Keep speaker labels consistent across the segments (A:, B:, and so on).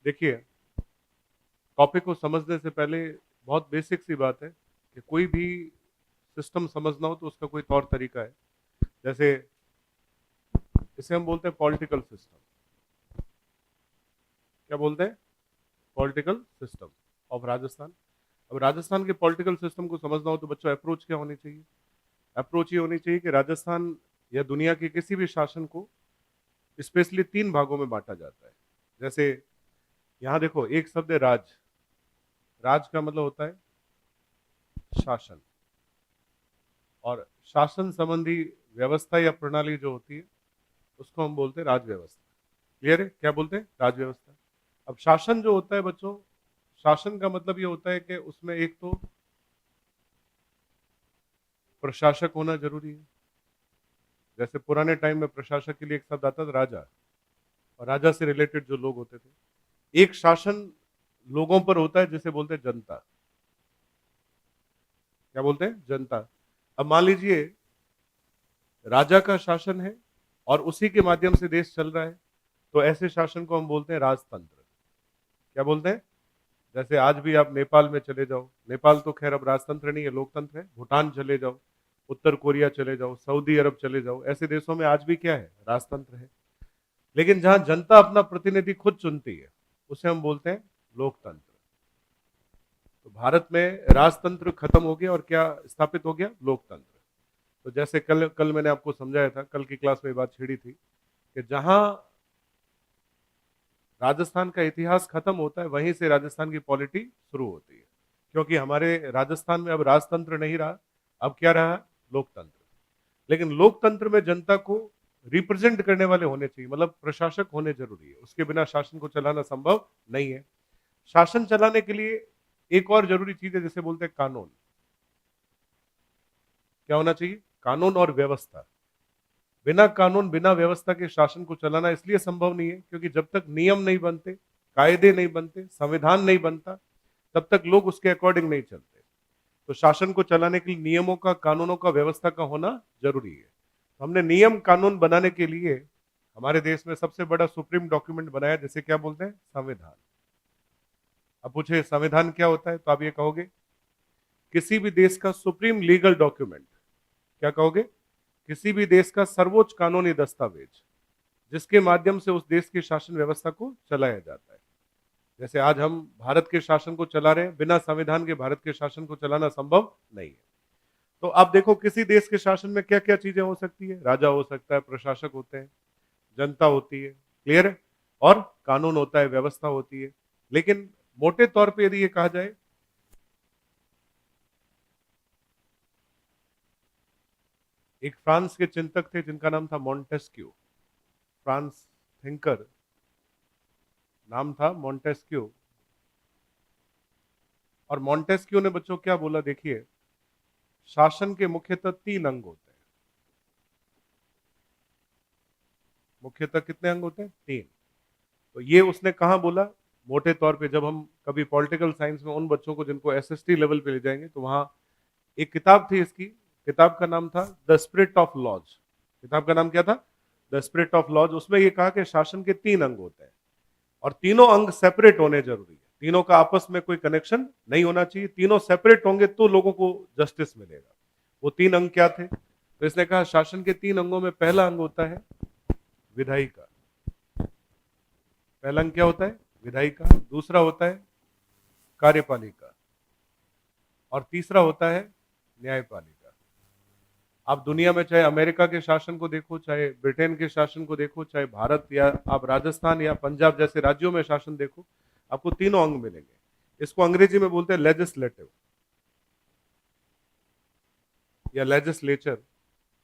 A: देखिए, टॉपिक को समझने से पहले बहुत बेसिक सी बात है कि कोई भी सिस्टम समझना हो तो उसका कोई तौर तरीका है। जैसे इसे हम बोलते हैं पॉलिटिकल सिस्टम। क्या बोलते हैं? Political system of Rajasthan. अब राजस्थान के पॉलिटिकल सिस्टम को समझना हो तो बच्चों अप्रोच क्या होनी चाहिए? अप्रोच ये होनी चाहिए कि राजस्थान या दुनिया के किसी भी शासन को स्पेशली तीन भागों में बांटा जाता है। जैसे यहाँ देखो, एक शब्द है राज। राज का मतलब होता है शासन, और शासन संबंधी व्यवस्था या प्रणाली जो होती है उसको हम बोलते हैं राज व्यवस्था। क्लियर है? क्या बोलते हैं? राज व्यवस्था। अब शासन जो होता है बच्चों, शासन का मतलब ये होता है कि उसमें एक तो प्रशासक होना जरूरी है। जैसे पुराने टाइम में प्रशासक के लिए एक शब्द आता था राजा, और राजा से रिलेटेड जो लोग होते थे। एक शासन लोगों पर होता है जिसे बोलते हैं जनता। क्या बोलते हैं? जनता। अब मान लीजिए राजा का शासन है और उसी के माध्यम से देश चल रहा है, तो ऐसे शासन को हम बोलते हैं राजतंत्र। क्या बोलते हैं? जैसे आज भी आप नेपाल में चले जाओ, नेपाल तो खैर अब राजतंत्र नहीं है, लोकतंत्र है। भूटान चले जाओ, उत्तर कोरिया चले जाओ, सऊदी अरब चले जाओ, ऐसे देशों में आज भी क्या है? राजतंत्र है। लेकिन जहां जनता अपना प्रतिनिधि खुद चुनती है उसे हम बोलते हैं लोकतंत्र। तो भारत में राजतंत्र खत्म हो गया और क्या स्थापित हो गया? लोकतंत्र। तो जैसे कल कल मैंने आपको समझाया था, कल की क्लास में ये बात छिड़ी थी कि जहां राजस्थान का इतिहास खत्म होता है वहीं से राजस्थान की पॉलिटी शुरू होती है। क्योंकि हमारे राजस्थान में अब राजतंत्र नहीं रहा, अब क्या रहा? लोकतंत्र। लेकिन लोकतंत्र में जनता को रिप्रेजेंट करने वाले होने चाहिए, मतलब प्रशासक होने जरूरी है। उसके बिना शासन को चलाना संभव नहीं है। शासन चलाने के लिए एक और जरूरी चीज है जिसे बोलते हैं कानून। क्या होना चाहिए? कानून और व्यवस्था। बिना कानून बिना व्यवस्था के शासन को चलाना इसलिए संभव नहीं है क्योंकि जब तक नियम नहीं बनते, कायदे नहीं बनते, संविधान नहीं बनता, तब तक लोग उसके अकॉर्डिंग नहीं चलते। तो शासन को चलाने के लिए नियमों का, कानूनों का, व्यवस्था का होना जरूरी है। तो हमने नियम कानून बनाने के लिए हमारे देश में सबसे बड़ा सुप्रीम डॉक्यूमेंट बनाया जिसे क्या बोलते हैं? संविधान। अब पूछे संविधान क्या होता है, तो आप ये कहोगे किसी भी देश का सुप्रीम लीगल डॉक्यूमेंट। क्या कहोगे? किसी भी देश का सर्वोच्च कानूनी दस्तावेज जिसके माध्यम से उस देश की शासन व्यवस्था को चलाया जाता है। जैसे आज हम भारत के शासन को चला रहे हैं, बिना संविधान के भारत के शासन को चलाना संभव नहीं है। तो आप देखो किसी देश के शासन में क्या क्या चीजें हो सकती है? राजा हो सकता है, प्रशासक होते हैं, जनता होती है, क्लियर है, और कानून होता है, व्यवस्था होती है। लेकिन मोटे तौर पे यदि ये कहा जाए, एक फ्रांस के चिंतक थे जिनका नाम था मॉन्टेस्क्यू। फ्रांस थिंकर, नाम था मॉन्टेस्क्यू। और मॉन्टेस्क्यू ने बच्चों क्या बोला? देखिए, शासन के मुख्यतः तीन अंग होते हैं। मुख्यतः कितने अंग होते हैं? तीन। तो ये उसने कहा बोला? मोटे तौर पे जब हम कभी पॉलिटिकल साइंस में उन बच्चों को जिनको एसएसटी लेवल पे ले जाएंगे तो वहां एक किताब थी इसकी। किताब का नाम था द स्पिरिट ऑफ लॉज। किताब का नाम क्या था? The spirit of laws. उसमें ये कहा कि शासन के तीन अंग होते हैं और तीनों अंग सेपरेट होने जरूरी है। तीनों का आपस में कोई कनेक्शन नहीं होना चाहिए। तीनों सेपरेट होंगे तो लोगों को जस्टिस मिलेगा। वो तीन अंग क्या थे? तो इसने कहा शासन के तीन अंगों में पहला अंग होता है विधायिका। पहला अंग क्या होता है? विधायिका। दूसरा होता है कार्यपालिका, और तीसरा होता है न्यायपालिका। आप दुनिया में चाहे अमेरिका के शासन को देखो, चाहे ब्रिटेन के शासन को देखो, चाहे भारत या आप राजस्थान या पंजाब जैसे राज्यों में शासन देखो, आपको तीनों अंग मिलेंगे। इसको अंग्रेजी में बोलते हैं लेजिस्लेटिव या लेजिस्लेचर।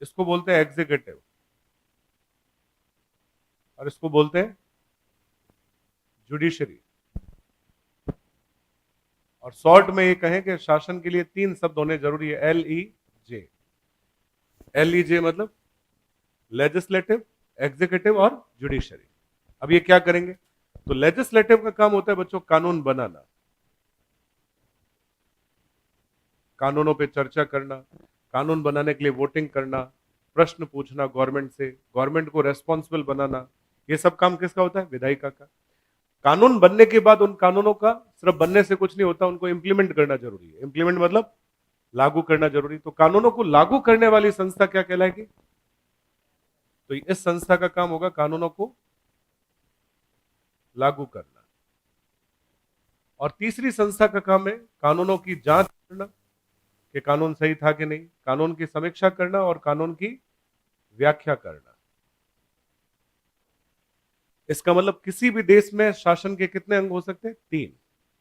A: इसको बोलते हैं एग्जीक्यूटिव, और इसको बोलते हैं जुडिशरी। और शॉर्ट में ये कहें कि शासन के लिए तीन शब्द होने जरूरी है, LEJ। LEJ मतलब लेजिस्लेटिव, एग्जीक्यूटिव और जुडिशरी। अब ये क्या करेंगे? तो लेजिस्लेटिव का काम होता है बच्चों कानून बनाना, कानूनों पे चर्चा करना, कानून बनाने के लिए वोटिंग करना, प्रश्न पूछना गवर्नमेंट से, गवर्नमेंट को रेस्पॉन्सिबल बनाना। ये सब काम किसका होता है? विधायिका का। कानून बनने के बाद उन कानूनों का सिर्फ बनने से कुछ नहीं होता, उनको इंप्लीमेंट करना जरूरी है। इंप्लीमेंट मतलब लागू करना जरूरी। तो कानूनों को लागू करने वाली संस्था क्या कहलाएगी? तो इस संस्था का काम होगा कानूनों को लागू करना। और तीसरी संस्था का काम है कानूनों की जांच करना कि कानून सही था कि नहीं, कानून की समीक्षा करना और कानून की व्याख्या करना। इसका मतलब किसी भी देश में शासन के कितने अंग हो सकते हैं? तीन।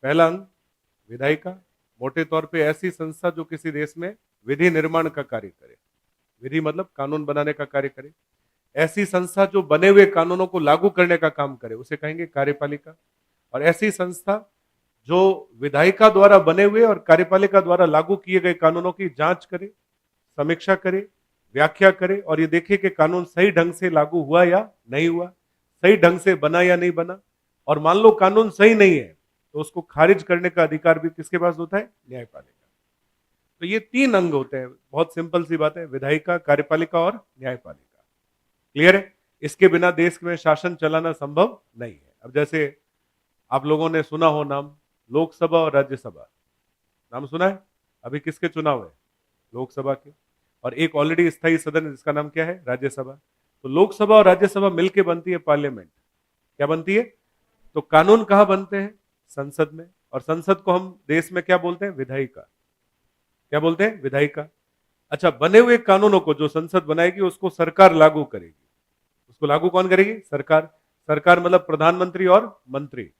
A: पहला अंग विधायिका, मोटे तौर पे ऐसी संस्था जो किसी देश में विधि निर्माण का कार्य करे। विधि मतलब कानून बनाने का कार्य करे। ऐसी संस्था जो बने हुए कानूनों को लागू करने का काम करे उसे कहेंगे कार्यपालिका। और ऐसी संस्था जो विधायिका द्वारा बने हुए और कार्यपालिका द्वारा लागू किए गए कानूनों की जांच करे, समीक्षा करे, व्याख्या करे और ये देखे कि कानून सही ढंग से लागू हुआ या नहीं हुआ, सही ढंग से बना या नहीं बना। और मान लो कानून सही नहीं है तो उसको खारिज करने का अधिकार भी किसके पास होता है? न्यायपालिका। तो ये तीन अंग होते हैं। बहुत सिंपल सी बात है, विधायिका, कार्यपालिका और न्यायपालिका। क्लियर है? इसके बिना देश में शासन चलाना संभव नहीं है। अब जैसे आप लोगों ने सुना हो नाम लोकसभा और राज्यसभा, नाम सुना है? अभी किसके चुनाव है? लोकसभा के। और एक ऑलरेडी स्थायी सदन है जिसका नाम क्या है? राज्यसभा। तो लोकसभा और राज्यसभा मिलकर बनती है पार्लियामेंट। क्या बनती है? तो कानून कहां बनते हैं? संसद में। और संसद को हम देश में क्या बोलते हैं? विधायिका। क्या बोलते हैं? विधायिका। अच्छा, बने हुए कानूनों को जो संसद बनाएगी उसको सरकार लागू करेगी। उसको लागू कौन करेगी? सरकार। सरकार मतलब प्रधानमंत्री और मंत्री।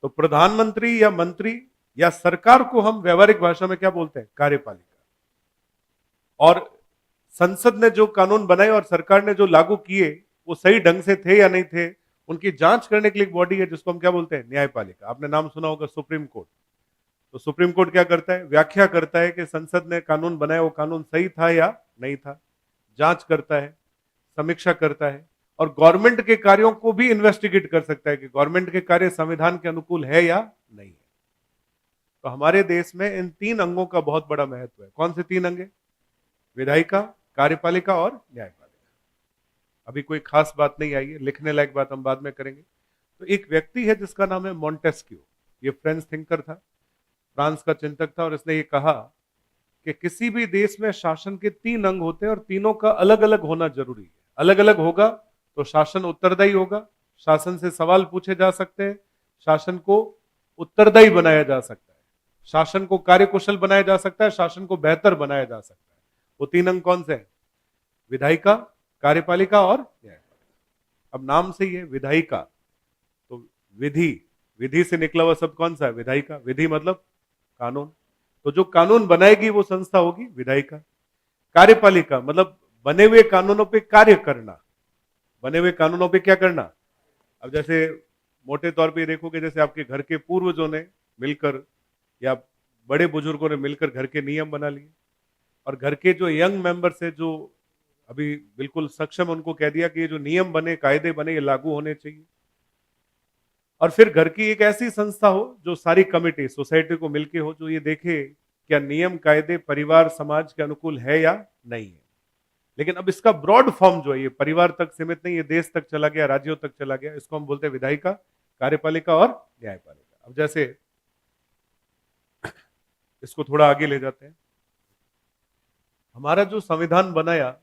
A: तो प्रधानमंत्री या मंत्री या सरकार को हम व्यवहारिक भाषा में क्या बोलते हैं? कार्यपालिका। और संसद ने जो कानून बनाए और सरकार ने जो लागू किए वो सही ढंग से थे या नहीं थे, उनकी जांच करने के लिए एक बॉडी है जिसको हम क्या बोलते हैं? न्यायपालिका। आपने नाम सुना होगा सुप्रीम कोर्ट। तो सुप्रीम कोर्ट क्या करता है? व्याख्या करता है कि संसद ने कानून बनाया वो कानून सही था या नहीं था, जांच करता है, समीक्षा करता है और गवर्नमेंट के कार्यों को भी इन्वेस्टिगेट कर सकता है कि गवर्नमेंट के कार्य संविधान के अनुकूल है या नहीं है। तो हमारे देश में इन तीन अंगों का बहुत बड़ा महत्व है। कौन से तीन अंग? विधायिका, कार्यपालिका और न्यायपालिका। अभी कोई खास बात नहीं आई है, लिखने लायक बात हम बाद में करेंगे। तो एक व्यक्ति है जिसका नाम है मॉन्टेस्क्यू। ये फ्रेंच थिंकर था, फ्रांस का चिंतक था और इसने ये कहा कि किसी भी देश में शासन के तीन अंग होते हैं और तीनों का अलग अलग होना जरूरी है। अलग अलग होगा तो शासन उत्तरदायी होगा, शासन से सवाल पूछे जा सकते हैं, शासन को उत्तरदायी बनाया जा सकता है, शासन को कार्यकुशल बनाया जा सकता है, शासन को बेहतर बनाया जा सकता है। वो तीन अंग कौन से हैं? विधायिका, कार्यपालिका और न्यायपालिका। अब नाम से ही है विधायिका, तो विधि, विधि से निकला हुआ शब्द कौन सा है? विधायिका। विधि मतलब कानून। तो जो कानून बनाएगी वो संस्था होगी विधायिका। कार्यपालिका मतलब बने हुए कानूनों पे कार्य करना। बने हुए कानूनों पे क्या करना? अब जैसे मोटे तौर पे देखोगे, जैसे आपके घर के पूर्वजों ने मिलकर या बड़े बुजुर्गों ने मिलकर घर के नियम बना लिए और घर के जो यंग मेंबर्स है जो अभी बिल्कुल सक्षम, उनको कह दिया कि ये जो नियम बने, कायदे बने, ये लागू होने चाहिए। और फिर घर की एक ऐसी संस्था हो जो सारी कमिटी सोसाइटी को मिलके हो, जो ये देखे क्या नियम कायदे परिवार समाज के अनुकूल है या नहीं है। लेकिन अब इसका ब्रॉड फॉर्म जो है, ये परिवार तक सीमित नहीं, ये देश तक चला गया, राज्यों तक चला गया। इसको हम बोलते हैं विधायिका, कार्यपालिका और न्यायपालिका। अब जैसे इसको थोड़ा आगे ले जाते हैं। हमारा जो संविधान बनाया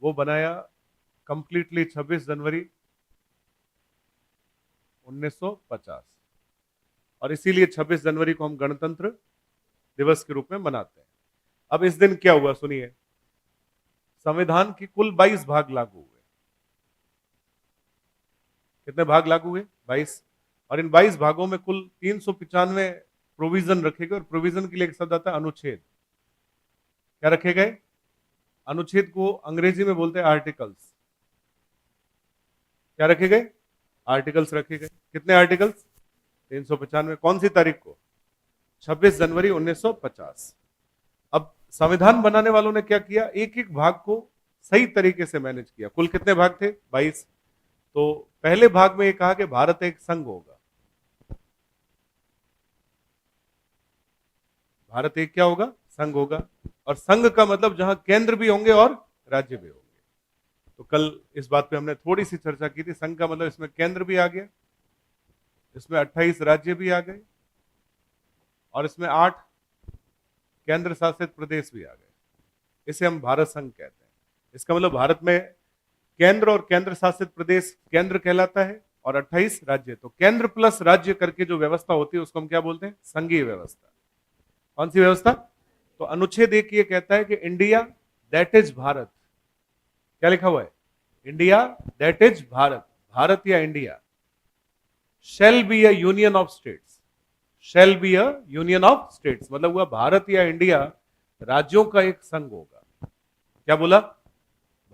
A: वो बनाया कंप्लीटली 26 जनवरी 1950 और इसीलिए 26 जनवरी को हम गणतंत्र दिवस के रूप में मनाते हैं। अब इस दिन क्या हुआ सुनिए। संविधान की कुल 22 भाग लागू हुए। कितने भाग लागू हुए? 22। और इन 22 भागों में कुल 395 प्रोविजन रखे गए और प्रोविजन के लिए एक शब्द आता है अनुच्छेद। क्या रखे गए? अनुच्छेद को अंग्रेजी में बोलते हैं आर्टिकल्स। क्या रखे गए? आर्टिकल्स रखे गए। कितने आर्टिकल्स? 395। कौन सी तारीख को? 26 जनवरी 1950। अब संविधान बनाने वालों ने क्या किया? एक एक भाग को सही तरीके से मैनेज किया। कुल कितने भाग थे? 22। तो पहले भाग में ये कहा कि भारत एक संघ होगा। भारत एक क्या होगा? संघ होगा। और संघ का मतलब जहां केंद्र भी होंगे और राज्य भी होंगे। तो कल इस बात पे हमने थोड़ी सी चर्चा की थी। संघ का मतलब इसमें केंद्र भी आ गया, इसमें 28 राज्य भी आ गए, और इसमें 8 केंद्र शासित प्रदेश भी आ गए। इसे हम भारत संघ कहते हैं। इसका मतलब भारत में केंद्र और केंद्र शासित प्रदेश केंद्र कहलाता है, और 28 राज्य। तो केंद्र प्लस राज्य करके जो व्यवस्था होती है उसको हम क्या बोलते हैं? संघीय व्यवस्था। कौन सी व्यवस्था? तो अनुच्छेद 1 ये कहता है कि इंडिया दैट इज भारत, क्या लिखा हुआ है? India that is Bharat, Bharat या India, shall be a union of states, shall be a union of states, मतलब हुआ भारत या इंडिया राज्यों का एक संघ होगा। क्या बोला?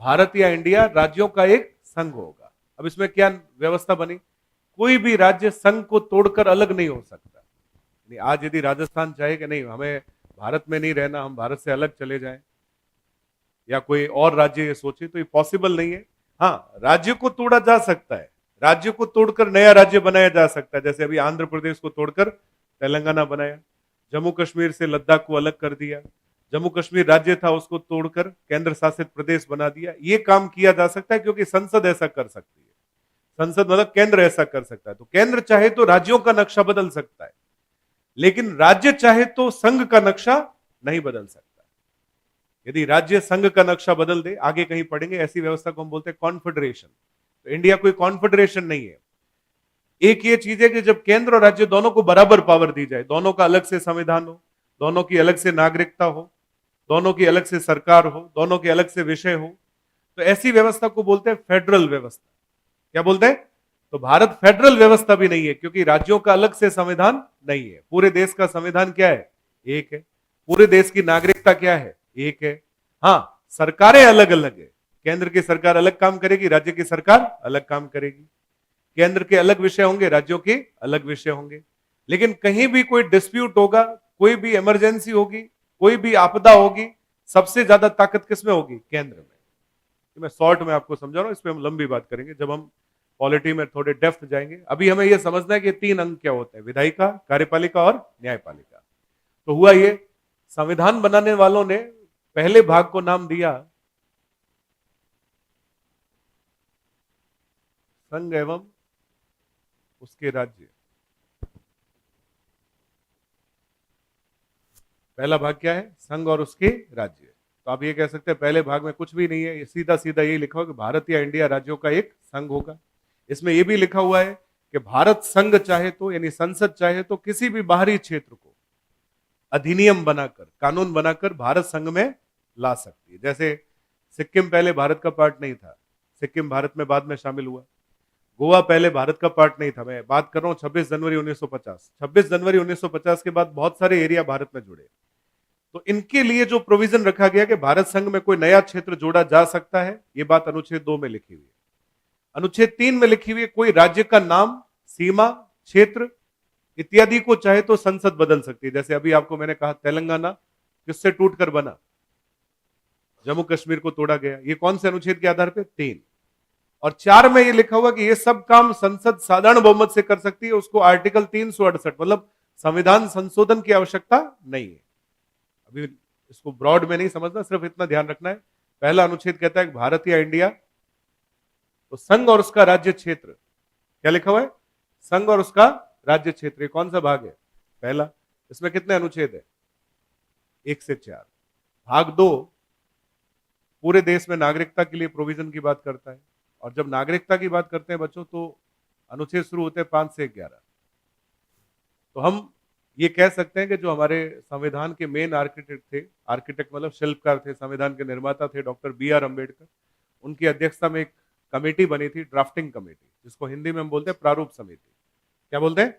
A: भारत या इंडिया राज्यों का एक संघ होगा। अब इसमें क्या व्यवस्था बनी? कोई भी राज्य संघ को तोड़कर अलग नहीं हो सकता। आज यदि राजस्थान चाहे कि नहीं हमें भारत में नहीं रहना, हम भारत से अलग चले जाएं, या कोई और राज्य ये सोचे, तो ये पॉसिबल नहीं है। हाँ, राज्य को तोड़ा जा सकता है, राज्य को तोड़कर नया राज्य बनाया जा सकता है। जैसे अभी आंध्र प्रदेश को तोड़कर तेलंगाना बनाया, जम्मू कश्मीर से लद्दाख को अलग कर दिया, जम्मू कश्मीर राज्य था उसको तोड़कर केंद्र शासित प्रदेश बना दिया। ये काम किया जा सकता है क्योंकि संसद ऐसा कर सकती है। संसद मतलब केंद्र ऐसा कर सकता है। तो केंद्र चाहे तो राज्यों का नक्शा बदल सकता है, लेकिन राज्य चाहे तो संघ का नक्शा नहीं बदल सकता। यदि राज्य संघ का नक्शा बदल दे, आगे कहीं पढ़ेंगे, ऐसी व्यवस्था को हम बोलते हैं कॉन्फेडरेशन। तो इंडिया कोई कॉन्फेडरेशन नहीं है। एक ये चीज है कि जब केंद्र और राज्य दोनों को बराबर पावर दी जाए, दोनों का अलग से संविधान हो, दोनों की अलग से नागरिकता हो, दोनों की अलग से सरकार हो, दोनों के अलग से विषय हो, तो ऐसी व्यवस्था को बोलते हैं फेडरल व्यवस्था। क्या बोलते हैं? तो भारत फेडरल व्यवस्था भी नहीं है, क्योंकि राज्यों का अलग से संविधान नहीं है। पूरे देश का संविधान क्या है? एक है। पूरे देश की नागरिकता क्या है? एक है। हाँ, सरकारें अलग अलग है। केंद्र की सरकार अलग काम करेगी, राज्य की सरकार अलग काम करेगी। केंद्र के अलग विषय होंगे, राज्यों के अलग विषय होंगे। लेकिन कहीं भी कोई डिस्प्यूट होगा, कोई भी इमरजेंसी होगी, कोई भी आपदा होगी, सबसे ज्यादा ताकत किसमें होगी? केंद्र में। मैं शॉर्ट में आपको समझा रहा हूं, इस पर हम लंबी बात करेंगे जब हम पॉलिटी में थोड़े डेप्थ जाएंगे। अभी हमें यह समझना है कि 3 अंग क्या होते हैं: विधायिका, कार्यपालिका और न्यायपालिका। तो हुआ ये, संविधान बनाने वालों ने पहले भाग को नाम दिया संघ एवं उसके राज्य। पहला भाग क्या है? संघ और उसके राज्य। तो आप ये कह सकते हैं पहले भाग में कुछ भी नहीं है, सीधा सीधा ये लिखा हुआ कि भारत या इंडिया राज्यों का एक संघ होगा। इसमें यह भी लिखा हुआ है कि भारत संघ चाहे तो, यानी संसद चाहे तो, किसी भी बाहरी क्षेत्र को अधिनियम बनाकर, कानून बनाकर भारत संघ में ला सकती है। जैसे सिक्किम पहले भारत का पार्ट नहीं था, सिक्किम भारत में बाद में शामिल हुआ। गोवा पहले भारत का पार्ट नहीं था। मैं बात कर रहा हूं 26 जनवरी 1950। 26 जनवरी 1950 के बाद बहुत सारे एरिया भारत में जुड़े। तो इनके लिए जो प्रोविजन रखा गया कि भारत संघ में कोई नया क्षेत्र जोड़ा जा सकता है, ये बात अनुच्छेद 2 में लिखी हुई है। अनुच्छेद 3 में लिखी हुई है कोई राज्य का नाम, सीमा, क्षेत्र इत्यादि को चाहे तो संसद बदल सकती है। जैसे अभी आपको मैंने कहा तेलंगाना किससे टूटकर बना? जम्मू कश्मीर को तोड़ा गया। ये कौन से अनुच्छेद के आधार पर? 3 और 4 में ये लिखा हुआ कि ये सब काम संसद साधारण बहुमत से कर सकती है। उसको आर्टिकल 368 मतलब संविधान संशोधन की आवश्यकता नहीं है। अभी इसको ब्रॉड में नहीं समझना, सिर्फ इतना ध्यान रखना है। पहला अनुच्छेद कहता है कि भारत या इंडिया, तो संघ और उसका राज्य क्षेत्र, क्या लिखा हुआ है? संघ और उसका राज्य क्षेत्र। ये कौन सा भाग है? पहला। इसमें कितने अनुच्छेद है? 1 से 4। भाग 2 पूरे देश में नागरिकता के लिए प्रोविजन की बात करता है। और जब नागरिकता की बात करते हैं बच्चों, तो अनुच्छेद शुरू होते हैं 5 से 11। तो हम ये कह सकते हैं कि जो हमारे संविधान के मेन आर्किटेक्ट थे, आर्किटेक्ट मतलब शिल्पकार थे, संविधान के निर्माता थे डॉक्टर BR अम्बेडकर, उनकी अध्यक्षता में एक कमेटी बनी थी, ड्राफ्टिंग कमेटी, जिसको हिंदी में हम बोलते हैं प्रारूप समिति। क्या बोलते हैं?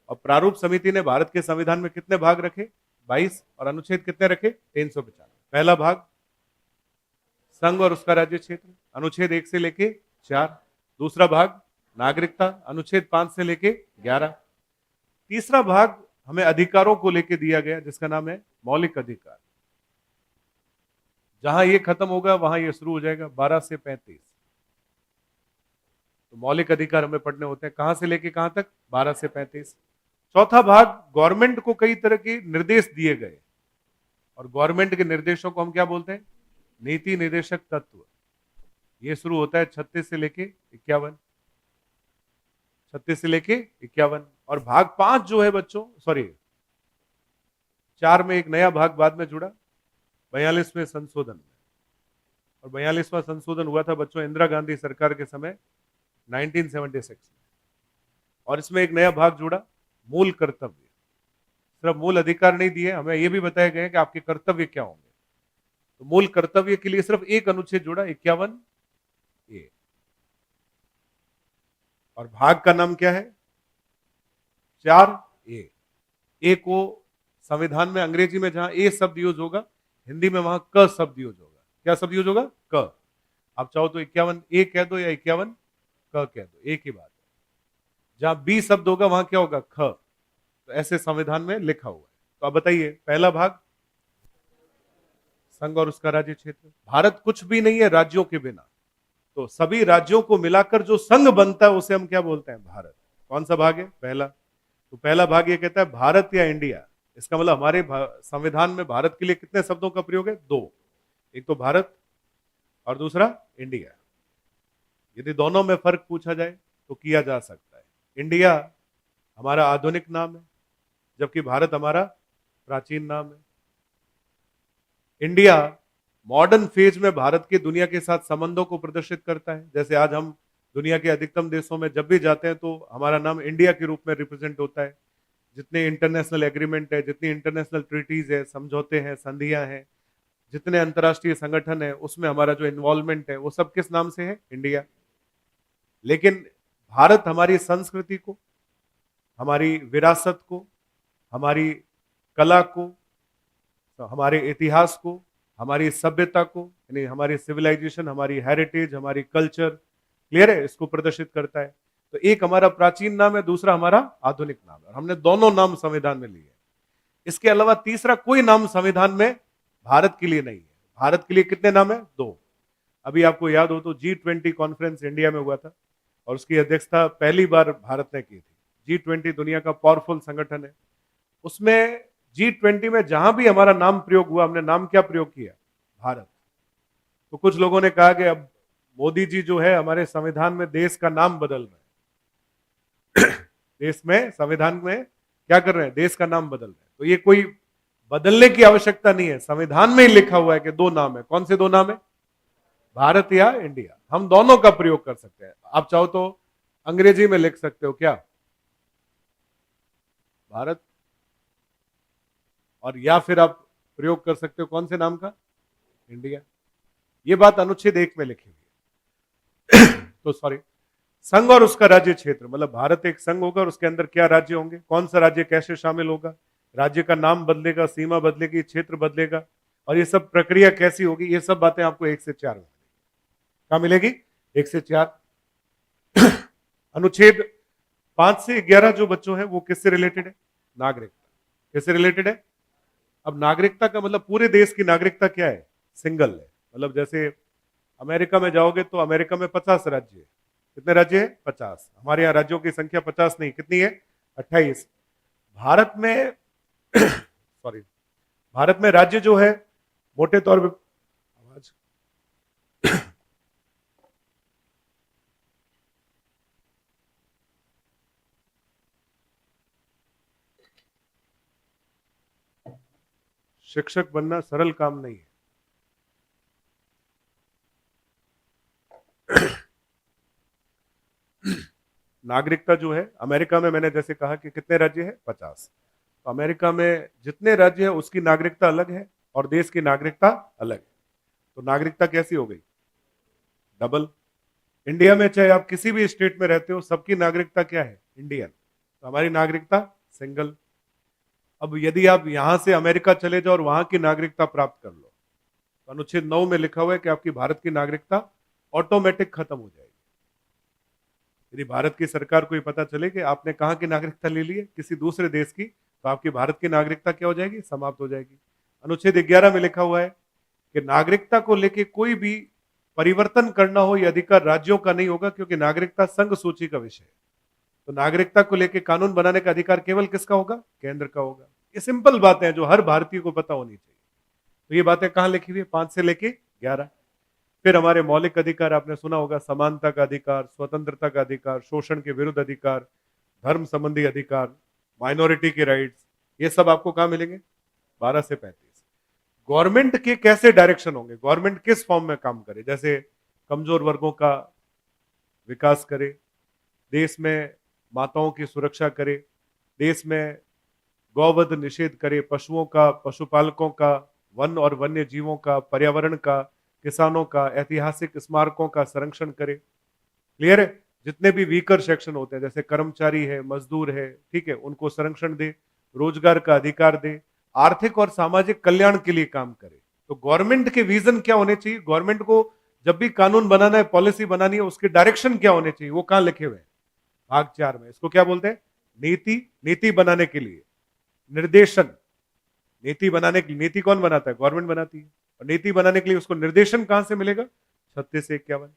A: और प्रारूप समिति ने भारत के संविधान में कितने भाग रखे? 22। और अनुच्छेद कितने रखे? 395। पहला भाग संघ और उसका राज्य क्षेत्र, अनुच्छेद 1 से लेके 4। दूसरा भाग नागरिकता, अनुच्छेद 5 से लेके 11। तीसरा भाग हमें अधिकारों को लेकर दिया गया, जिसका नाम है मौलिक अधिकार। जहां ये खत्म होगा वहां ये शुरू हो जाएगा, 12 से 35। तो मौलिक अधिकार हमें पढ़ने होते हैं, कहां से लेके कहां तक? 12 से 35। चौथा भाग गवर्नमेंट को कई तरह के निर्देश दिए गए, और गवर्नमेंट के निर्देशों को हम क्या बोलते हैं? नीति निर्देशक तत्व। ये शुरू होता है 36 से लेके 51, 36 से लेके 51। और भाग 5 जो है बच्चों, सॉरी 4 में एक नया भाग बाद में जुड़ा, 42वें संशोधन में। और 42वां संशोधन हुआ था बच्चों इंदिरा गांधी सरकार के समय 1976 में। और इसमें एक नया भाग जुड़ा, मूल कर्तव्य। सिर्फ मूल अधिकार नहीं दिए, हमें यह भी बताया गया कि आपके कर्तव्य क्या होंगे। तो मूल कर्तव्य के लिए सिर्फ एक अनुच्छेद जुड़ा, 51A। और भाग का नाम क्या है? 4A। ए को संविधान में अंग्रेजी में जहां ए शब्द यूज होगा, हिंदी में वहां क शब्द यूज होगा। क्या शब्द यूज होगा? क। आप चाहो तो 51A कह दो या 51 क कह दो, एक ही बात है। जहां बी शब्द होगा वहां क्या होगा? ख। तो ऐसे संविधान में लिखा हुआ है। तो आप बताइए, पहला भाग संघ और उसका राज्य क्षेत्र। भारत कुछ भी नहीं है राज्यों के बिना। तो सभी राज्यों को मिलाकर जो संघ बनता है उसे हम क्या बोलते हैं? भारत। कौन सा भाग है? पहला। तो पहला भाग ये कहता है भारत या इंडिया। इसका मतलब हमारे संविधान में भारत के लिए कितने शब्दों का प्रयोग है? 2। एक तो भारत और दूसरा इंडिया। यदि दोनों में फर्क पूछा जाए तो किया जा सकता है। इंडिया हमारा आधुनिक नाम है, जबकि भारत हमारा प्राचीन नाम है। इंडिया मॉडर्न फेज में भारत के दुनिया के साथ संबंधों को प्रदर्शित करता है। जैसे आज हम दुनिया के अधिकतम देशों में जब भी जाते हैं तो हमारा नाम इंडिया के रूप में रिप्रेजेंट होता है। जितने इंटरनेशनल एग्रीमेंट है, जितनी इंटरनेशनल ट्रीटीज है, समझौते हैं, संधियां हैं, जितने अंतर्राष्ट्रीय संगठन है, उसमें हमारा जो इन्वॉल्वमेंट है वो सब किस नाम से है? इंडिया। लेकिन भारत हमारी संस्कृति को, हमारी विरासत को, हमारी कला को, हमारे इतिहास को, हमारी सभ्यता को, यानी हमारी सिविलाइजेशन, हमारी हेरिटेज, हमारी कल्चर, क्लियर है, इसको प्रदर्शित करता है। तो एक हमारा प्राचीन नाम है, दूसरा हमारा आधुनिक नाम है। हमने दोनों नाम संविधान में लिए। इसके अलावा तीसरा कोई नाम संविधान में भारत के लिए नहीं है। भारत के लिए कितने नाम है? 2। अभी आपको याद हो तो G20 कॉन्फ्रेंस इंडिया में हुआ था और उसकी अध्यक्षता पहली बार भारत ने की थी। G20 दुनिया का पावरफुल संगठन है। उसमें G20 में जहां भी हमारा नाम प्रयोग हुआ, हमने नाम क्या प्रयोग किया? भारत। तो कुछ लोगों ने कहा कि अब मोदी जी जो है हमारे संविधान में देश का नाम बदल रहे हैं। देश में, संविधान में क्या कर रहे हैं? देश का नाम बदल रहे हैं। तो ये कोई बदलने की आवश्यकता नहीं है, संविधान में ही लिखा हुआ है कि 2 नाम है। कौन से 2 नाम है? भारत या इंडिया। हम दोनों का प्रयोग कर सकते हैं। आप चाहो तो अंग्रेजी में लिख सकते हो क्या? भारत। और या फिर आप प्रयोग कर सकते हो कौन से नाम का? इंडिया। ये बात अनुच्छेद 1 में लिखी हुई है। तो सॉरी, संघ और उसका राज्य क्षेत्र, मतलब भारत एक संघ होगा और उसके अंदर क्या राज्य होंगे, कौन सा राज्य कैसे शामिल होगा, राज्य का नाम बदलेगा, सीमा बदलेगी, क्षेत्र बदलेगा, और ये सब प्रक्रिया कैसी होगी, ये सब बातें आपको 1 से 4 में कहां मिलेगी? 1 से 4। अनुच्छेद 5 से 11 जो बच्चों है वो किससे रिलेटेड है? नागरिकता। किससे रिलेटेड है? अब नागरिकता का मतलब पूरे देश की नागरिकता क्या है? सिंगल है। मतलब जैसे अमेरिका में जाओगे तो अमेरिका में 50 राज्य है। कितने राज्य है? 50। हमारे यहाँ राज्यों की संख्या 50 नहीं, कितनी है? 28। भारत में सॉरी, भारत में राज्य जो है मोटे तौर पे, आवाज शिक्षक बनना सरल काम नहीं है। नागरिकता जो है अमेरिका में, मैंने जैसे कहा कि कितने राज्य है? 50। तो अमेरिका में जितने राज्य है उसकी नागरिकता अलग है और देश की नागरिकता अलग है। तो नागरिकता कैसी हो गई? डबल। इंडिया में चाहे आप किसी भी स्टेट में रहते हो, सबकी नागरिकता क्या है? इंडियन। तो हमारी नागरिकता सिंगल। अब यदि आप यहां से अमेरिका चले जाओ और वहां की नागरिकता प्राप्त कर लो, तो अनुच्छेद 9 में लिखा हुआ है कि आपकी भारत की नागरिकता ऑटोमेटिक खत्म हो जाएगी। यदि भारत की सरकार को ये पता चले कि आपने कहां की नागरिकता ले ली है? किसी दूसरे देश की, तो आपकी भारत की नागरिकता क्या हो जाएगी? समाप्त हो जाएगी। अनुच्छेद 11 में लिखा हुआ है कि नागरिकता को लेकर कोई भी परिवर्तन करना हो यह अधिकार राज्यों का नहीं होगा, क्योंकि नागरिकता संघ सूची का विषय है। तो नागरिकता को लेकर कानून बनाने का अधिकार केवल किसका होगा? केंद्र का होगा। ये सिंपल बातें हैं जो हर भारतीय को पता होनी चाहिए। तो ये बातें कहां लिखी हुई है? 5 से लेके 11। फिर हमारे मौलिक अधिकार आपने सुना होगा, समानता का अधिकार, स्वतंत्रता का अधिकार, शोषण के विरुद्ध अधिकार, धर्म संबंधी अधिकार, माइनॉरिटी के राइट्स, ये सब आपको कहां मिलेंगे? 12 से 35। गवर्नमेंट के कैसे डायरेक्शन होंगे, गवर्नमेंट किस फॉर्म में काम करे, जैसे कमजोर वर्गों का विकास करे, देश में माताओं की सुरक्षा करे, देश में गौवध निषेध करे, पशुओं का, पशुपालकों का, वन और वन्य जीवों का, पर्यावरण का, किसानों का, ऐतिहासिक स्मारकों का संरक्षण करे। क्लियर है? जितने भी वीकर सेक्शन होते हैं, जैसे कर्मचारी है, मजदूर है, ठीक है, उनको संरक्षण दे, रोजगार का अधिकार दे, आर्थिक और सामाजिक कल्याण के लिए काम करे। तो गवर्नमेंट के विजन क्या होने चाहिए, गवर्नमेंट को जब भी कानून बनाना है, पॉलिसी बनानी है, उसके डायरेक्शन क्या होने चाहिए, वो कहां लिखे हुए हैं? भाग 4 में। इसको क्या बोलते हैं? नीति। नीति बनाने के लिए निर्देशन। नीति बनाने की, नीति कौन बनाता है? गवर्नमेंट बनाती है। और नीति बनाने के लिए उसको निर्देशन कहां से मिलेगा? 36 से 51।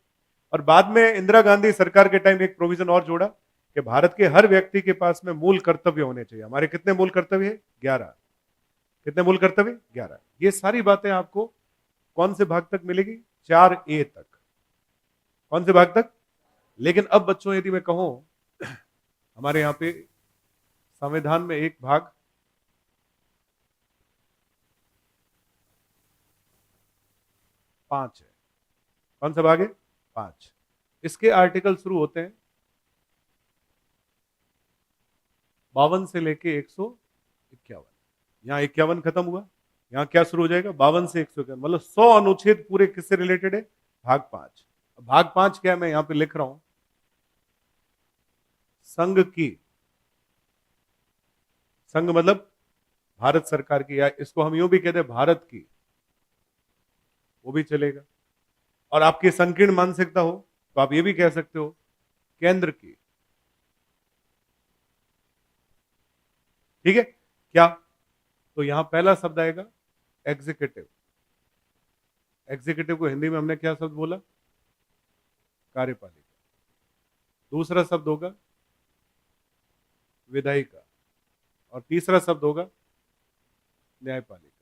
A: और बाद में इंदिरा गांधी सरकार के टाइम एक प्रोविजन और जोड़ा कि भारत के हर व्यक्ति के पास में मूल कर्तव्य होने चाहिए। हमारे कितने मूल कर्तव्य है? 11। कितने मूल कर्तव्य? 11। ये सारी बातें आपको कौन से भाग तक मिलेगी? 4A तक। कौन से भाग तक? लेकिन अब बच्चों यदि मैं कहूं, हमारे यहां पे संविधान में एक भाग 5 है। कौन सा भाग है? 5। इसके आर्टिकल शुरू होते हैं 52 से लेके 151। यहां 51 खत्म हुआ, यहां क्या शुरू हो जाएगा? 52 से 151, मतलब 100 अनुच्छेद पूरे किससे रिलेटेड है? भाग 5। भाग 5 क्या है, मैं यहां पे लिख रहा हूं, संघ की, संघ मतलब भारत सरकार की, या इसको हम यूं भी कहते हैं भारत की, वो भी चलेगा। और आपकी संकीर्ण मानसिकता हो तो आप ये भी कह सकते हो केंद्र की। ठीक है क्या? तो यहां पहला शब्द आएगा एग्जीक्यूटिव। एग्जीक्यूटिव को हिंदी में हमने क्या शब्द बोला? कार्यपालिका। दूसरा शब्द होगा विधायिका। और तीसरा शब्द होगा न्यायपालिका।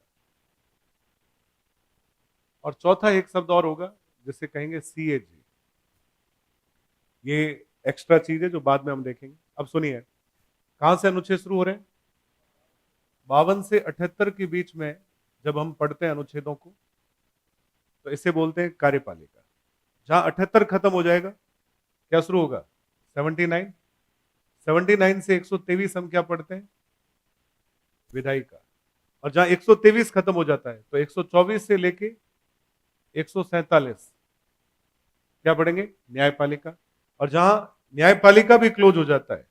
A: और चौथा एक शब्द और होगा जिसे कहेंगे CAG। ये एक्स्ट्रा चीज है जो बाद में हम देखेंगे। अब सुनिए, कहां से अनुच्छेद शुरू हो रहे हैं? 52 से 78 के बीच में जब हम पढ़ते हैं अनुच्छेदों को तो इसे बोलते हैं कार्यपालिका। जहां 78 खत्म हो जाएगा, क्या शुरू होगा? 79। 79 से 123 हम क्या पढ़ते हैं? विधायिका। और जहां 123 खत्म हो जाता है तो 124 से लेके 147 क्या पढ़ेंगे? न्यायपालिका। और जहां न्यायपालिका भी क्लोज हो जाता है,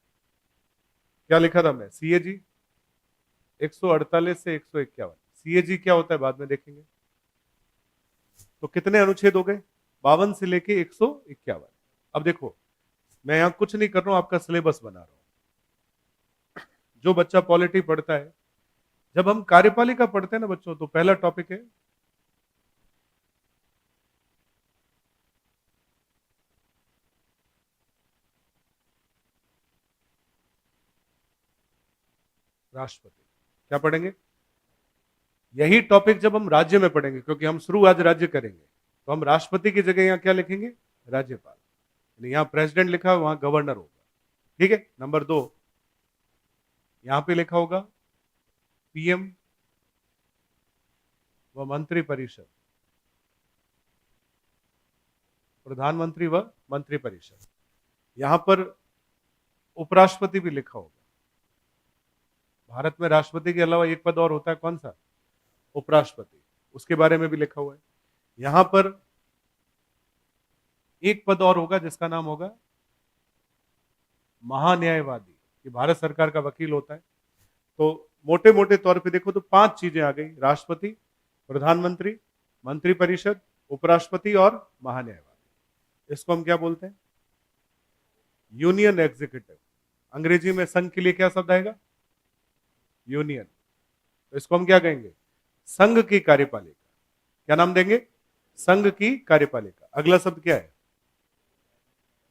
A: क्या लिखा था हमने? CAG। 148 से 151। CAG क्या होता है बाद में देखेंगे। तो कितने अनुच्छेद हो गए? 52 से लेके 151। अब देखो, मैं यहां कुछ नहीं कर रहा हूं, आपका सिलेबस बना रहा हूं। जो बच्चा पॉलिटी पढ़ता है, जब हम कार्यपालिका पढ़ते हैं ना बच्चों, तो पहला टॉपिक है राष्ट्रपति। क्या पढ़ेंगे? यही टॉपिक जब हम राज्य में पढ़ेंगे, क्योंकि हम शुरू आज राज्य करेंगे, तो हम राष्ट्रपति की जगह यहां क्या लिखेंगे? राज्यपाल। यहां प्रेसिडेंट लिखा है, वहां गवर्नर होगा। ठीक है। नंबर 2, यहां पे लिखा होगा PM व मंत्री परिषद, प्रधानमंत्री व मंत्री परिषद। यहां पर उपराष्ट्रपति भी लिखा होगा। भारत में राष्ट्रपति के अलावा एक पद और होता है, कौन सा? उपराष्ट्रपति। उसके बारे में भी लिखा हुआ है। यहां पर एक पद और होगा जिसका नाम होगा महान्यायवादी। ये भारत सरकार का वकील होता है। तो मोटे मोटे तौर पे देखो तो 5 चीजें आ गई: राष्ट्रपति, प्रधानमंत्री, मंत्री परिषद, उपराष्ट्रपति और महान्यायवादी। इसको हम क्या बोलते हैं? Union executive. अंग्रेजी में संघ के लिए क्या शब्द आएगा? यूनियन। तो इसको हम क्या कहेंगे? संघ की कार्यपालिका। क्या नाम देंगे? संघ की कार्यपालिका। अगला शब्द क्या है?